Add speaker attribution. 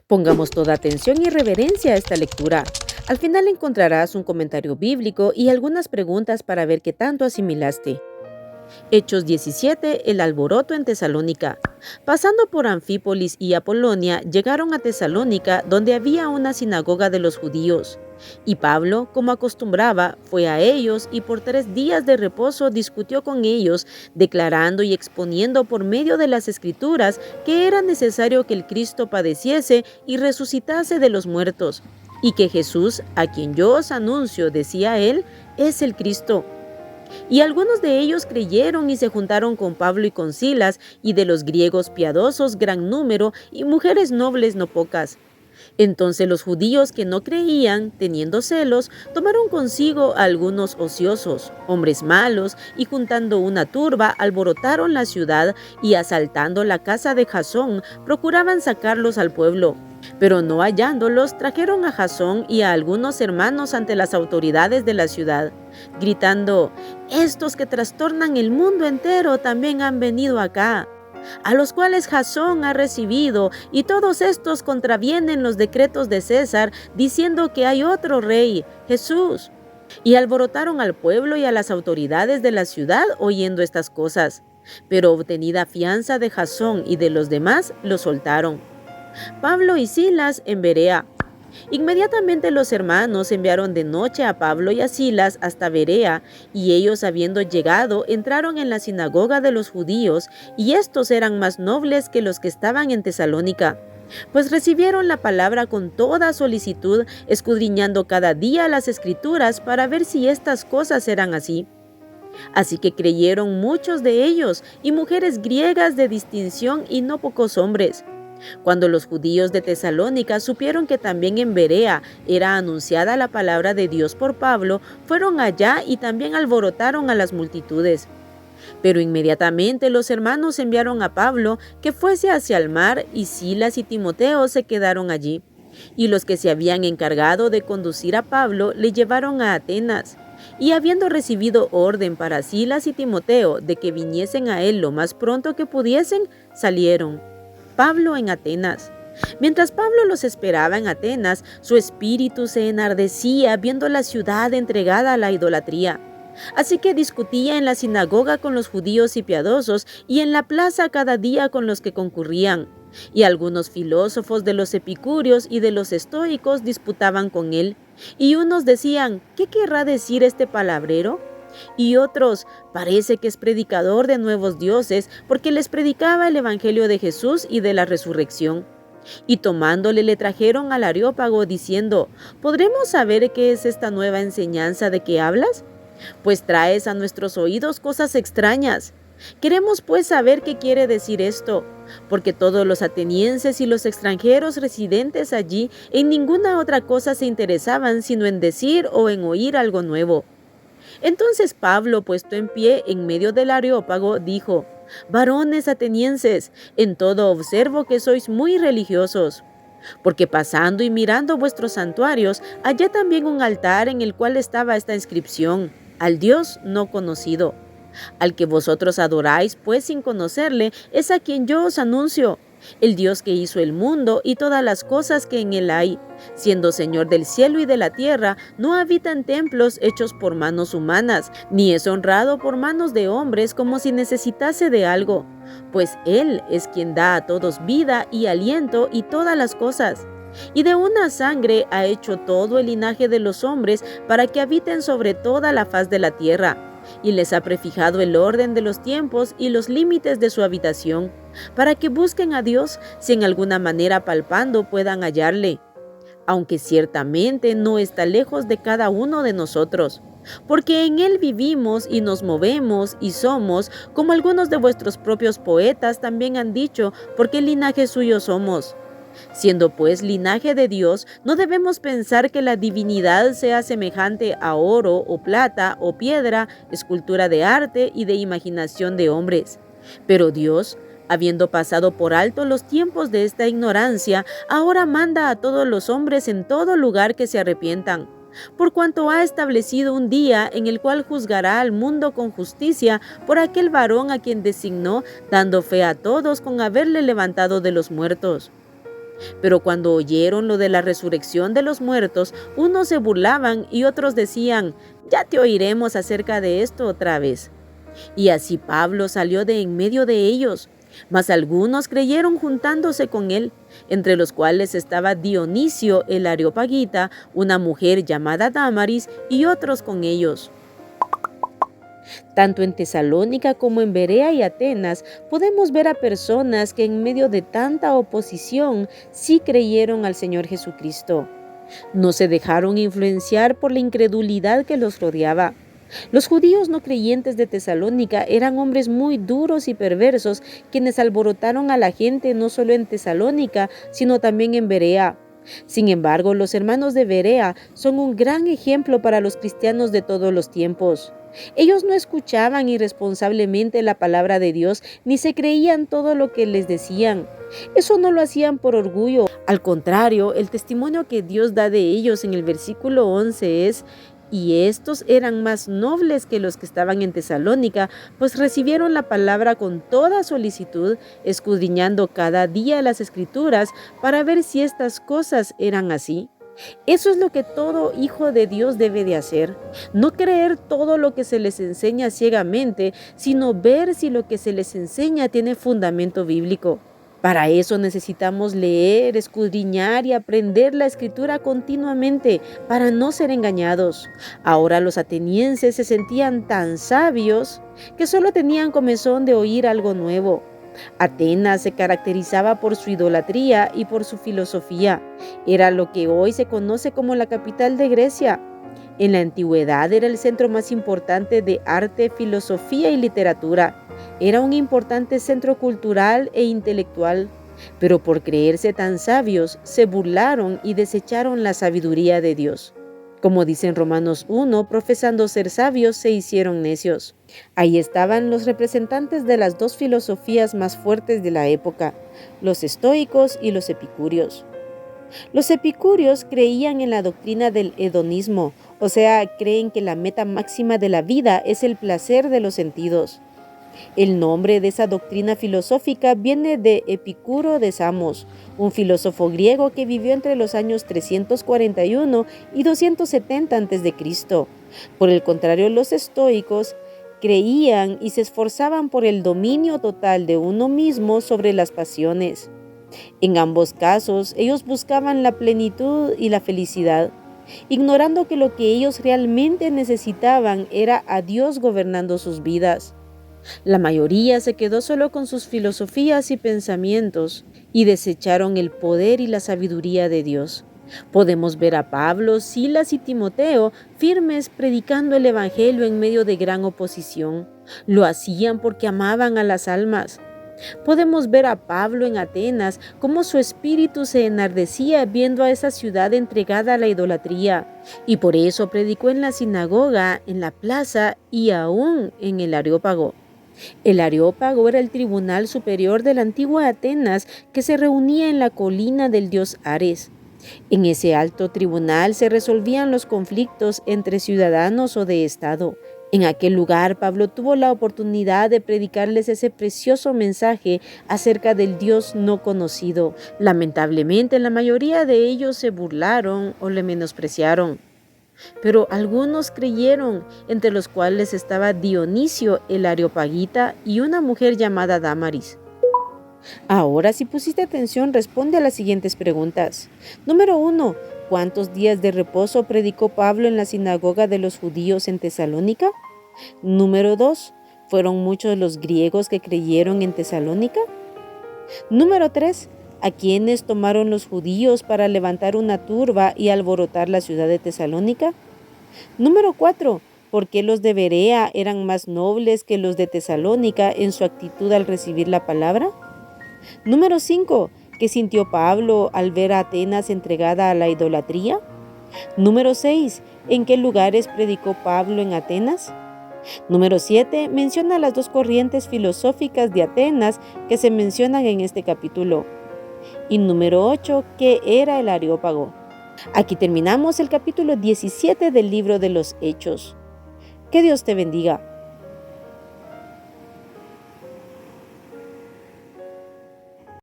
Speaker 1: Pongamos toda atención y reverencia a esta lectura. Al final encontrarás un comentario bíblico y algunas preguntas para ver qué tanto asimilaste. Hechos 17, el alboroto en Tesalónica. Pasando por Anfípolis y Apolonia, llegaron a Tesalónica, donde había una sinagoga de los judíos. Y Pablo, como acostumbraba, fue a ellos y por 3 días de reposo discutió con ellos, declarando y exponiendo por medio de las Escrituras que era necesario que el Cristo padeciese y resucitase de los muertos, y que Jesús, a quien yo os anuncio, decía él, es el Cristo. Y algunos de ellos creyeron y se juntaron con Pablo y con Silas, y de los griegos piadosos gran número, y mujeres nobles no pocas. Entonces los judíos que no creían, teniendo celos, tomaron consigo a algunos ociosos, hombres malos, y juntando una turba, alborotaron la ciudad, y asaltando la casa de Jasón, procuraban sacarlos al pueblo. Pero no hallándolos, trajeron a Jasón y a algunos hermanos ante las autoridades de la ciudad, gritando: «Estos que trastornan el mundo entero también han venido acá, a los cuales Jasón ha recibido, y todos estos contravienen los decretos de César, diciendo que hay otro rey, Jesús». Y alborotaron al pueblo y a las autoridades de la ciudad oyendo estas cosas. Pero obtenida fianza de Jasón y de los demás, los soltaron. Pablo y Silas en Berea. Inmediatamente los hermanos enviaron de noche a Pablo y a Silas hasta Berea, y ellos, habiendo llegado, entraron en la sinagoga de los judíos, y estos eran más nobles que los que estaban en Tesalónica, pues recibieron la palabra con toda solicitud, escudriñando cada día las Escrituras para ver si estas cosas eran así. Así que creyeron muchos de ellos, y mujeres griegas de distinción y no pocos hombres. Cuando los judíos de Tesalónica supieron que también en Berea era anunciada la palabra de Dios por Pablo, fueron allá y también alborotaron a las multitudes. Pero inmediatamente los hermanos enviaron a Pablo que fuese hacia el mar, y Silas y Timoteo se quedaron allí. Y los que se habían encargado de conducir a Pablo le llevaron a Atenas. Y habiendo recibido orden para Silas y Timoteo de que viniesen a él lo más pronto que pudiesen, salieron. Pablo en Atenas. Mientras Pablo los esperaba en Atenas, su espíritu se enardecía viendo la ciudad entregada a la idolatría. Así que discutía en la sinagoga con los judíos y piadosos, y en la plaza cada día con los que concurrían. Y algunos filósofos de los epicúreos y de los estoicos disputaban con él. Y unos decían: «¿Qué querrá decir este palabrero?». Y otros: «Parece que es predicador de nuevos dioses, porque les predicaba el evangelio de Jesús y de la resurrección». Y tomándole le trajeron al Areópago, diciendo: «¿Podremos saber qué es esta nueva enseñanza de que hablas? Pues traes a nuestros oídos cosas extrañas. Queremos pues saber qué quiere decir esto, porque todos los atenienses y los extranjeros residentes allí en ninguna otra cosa se interesaban sino en decir o en oír algo nuevo». Entonces Pablo, puesto en pie en medio del Areópago, dijo: «Varones atenienses, en todo observo que sois muy religiosos. Porque pasando y mirando vuestros santuarios, hallé también un altar en el cual estaba esta inscripción: al Dios no conocido. Al que vosotros adoráis, pues sin conocerle, es a quien yo os anuncio, el Dios que hizo el mundo y todas las cosas que en él hay, siendo Señor del cielo y de la tierra, no habita en templos hechos por manos humanas, ni es honrado por manos de hombres como si necesitase de algo, pues Él es quien da a todos vida y aliento y todas las cosas. Y de una sangre ha hecho todo el linaje de los hombres para que habiten sobre toda la faz de la tierra, y les ha prefijado el orden de los tiempos y los límites de su habitación, para que busquen a Dios, si en alguna manera palpando puedan hallarle, aunque ciertamente no está lejos de cada uno de nosotros, porque en Él vivimos y nos movemos y somos, como algunos de vuestros propios poetas también han dicho, porque linaje suyo somos. Siendo pues linaje de Dios, no debemos pensar que la divinidad sea semejante a oro o plata o piedra, escultura de arte y de imaginación de hombres. Pero Dios, habiendo pasado por alto los tiempos de esta ignorancia, ahora manda a todos los hombres en todo lugar que se arrepientan, por cuanto ha establecido un día en el cual juzgará al mundo con justicia por aquel varón a quien designó, dando fe a todos con haberle levantado de los muertos. Pero cuando oyeron lo de la resurrección de los muertos, unos se burlaban y otros decían, ya te oiremos acerca de esto otra vez. Y así Pablo salió de en medio de ellos. Mas algunos creyeron juntándose con él, entre los cuales estaba Dionisio el Areopagita, una mujer llamada Dámaris, y otros con ellos. Tanto en Tesalónica como en Berea y Atenas podemos ver a personas que en medio de tanta oposición sí creyeron al Señor Jesucristo. No se dejaron influenciar por la incredulidad que los rodeaba. Los judíos no creyentes de Tesalónica eran hombres muy duros y perversos, quienes alborotaron a la gente no solo en Tesalónica, sino también en Berea. Sin embargo, los hermanos de Berea son un gran ejemplo para los cristianos de todos los tiempos. Ellos no escuchaban irresponsablemente la palabra de Dios, ni se creían todo lo que les decían. Eso no lo hacían por orgullo. Al contrario, el testimonio que Dios da de ellos en el versículo 11 es: y estos eran más nobles que los que estaban en Tesalónica, pues recibieron la palabra con toda solicitud, escudriñando cada día las Escrituras para ver si estas cosas eran así. Eso es lo que todo hijo de Dios debe de hacer. No creer todo lo que se les enseña ciegamente, sino ver si lo que se les enseña tiene fundamento bíblico. Para eso necesitamos leer, escudriñar y aprender la Escritura continuamente para no ser engañados. Ahora los atenienses se sentían tan sabios que solo tenían comezón de oír algo nuevo. Atenas se caracterizaba por su idolatría y por su filosofía. Era lo que hoy se conoce como la capital de Grecia. En la antigüedad era el centro más importante de arte, filosofía y literatura. Era un importante centro cultural e intelectual, pero por creerse tan sabios, se burlaron y desecharon la sabiduría de Dios. Como dice en Romanos 1, profesando ser sabios, se hicieron necios. Ahí estaban los representantes de las dos filosofías más fuertes de la época, los estoicos y los epicúreos. Los epicúreos creían en la doctrina del hedonismo, o sea, creen que la meta máxima de la vida es el placer de los sentidos. El nombre de esa doctrina filosófica viene de Epicuro de Samos, un filósofo griego que vivió entre los años 341 y 270 a.C. Por el contrario, los estoicos creían y se esforzaban por el dominio total de uno mismo sobre las pasiones. En ambos casos, ellos buscaban la plenitud y la felicidad, ignorando que lo que ellos realmente necesitaban era a Dios gobernando sus vidas. La mayoría se quedó solo con sus filosofías y pensamientos y desecharon el poder y la sabiduría de Dios. Podemos ver a Pablo, Silas y Timoteo firmes predicando el evangelio en medio de gran oposición. Lo hacían porque amaban a las almas. Podemos ver a Pablo en Atenas, cómo su espíritu se enardecía viendo a esa ciudad entregada a la idolatría, y por eso predicó en la sinagoga, en la plaza y aún en el Areópago. El Areópago era el tribunal superior de la antigua Atenas que se reunía en la colina del dios Ares. En ese alto tribunal se resolvían los conflictos entre ciudadanos o de Estado. En aquel lugar Pablo tuvo la oportunidad de predicarles ese precioso mensaje acerca del Dios no conocido. Lamentablemente, la mayoría de ellos se burlaron o le menospreciaron. Pero algunos creyeron, entre los cuales estaba Dionisio el Areopagita y una mujer llamada Dámaris. Ahora, si pusiste atención, responde a las siguientes preguntas. Número 1. ¿Cuántos días de reposo predicó Pablo en la sinagoga de los judíos en Tesalónica? Número 2. ¿Fueron muchos los griegos que creyeron en Tesalónica? Número 3. ¿A quiénes tomaron los judíos para levantar una turba y alborotar la ciudad de Tesalónica? Número 4. ¿Por qué los de Berea eran más nobles que los de Tesalónica en su actitud al recibir la palabra? Número 5. ¿Qué sintió Pablo al ver a Atenas entregada a la idolatría? Número 6. ¿En qué lugares predicó Pablo en Atenas? Número 7. Menciona las dos corrientes filosóficas de Atenas que se mencionan en este capítulo. Y número 8. ¿Qué era el Areópago? Aquí terminamos el capítulo 17 del libro de los Hechos. Que Dios te bendiga.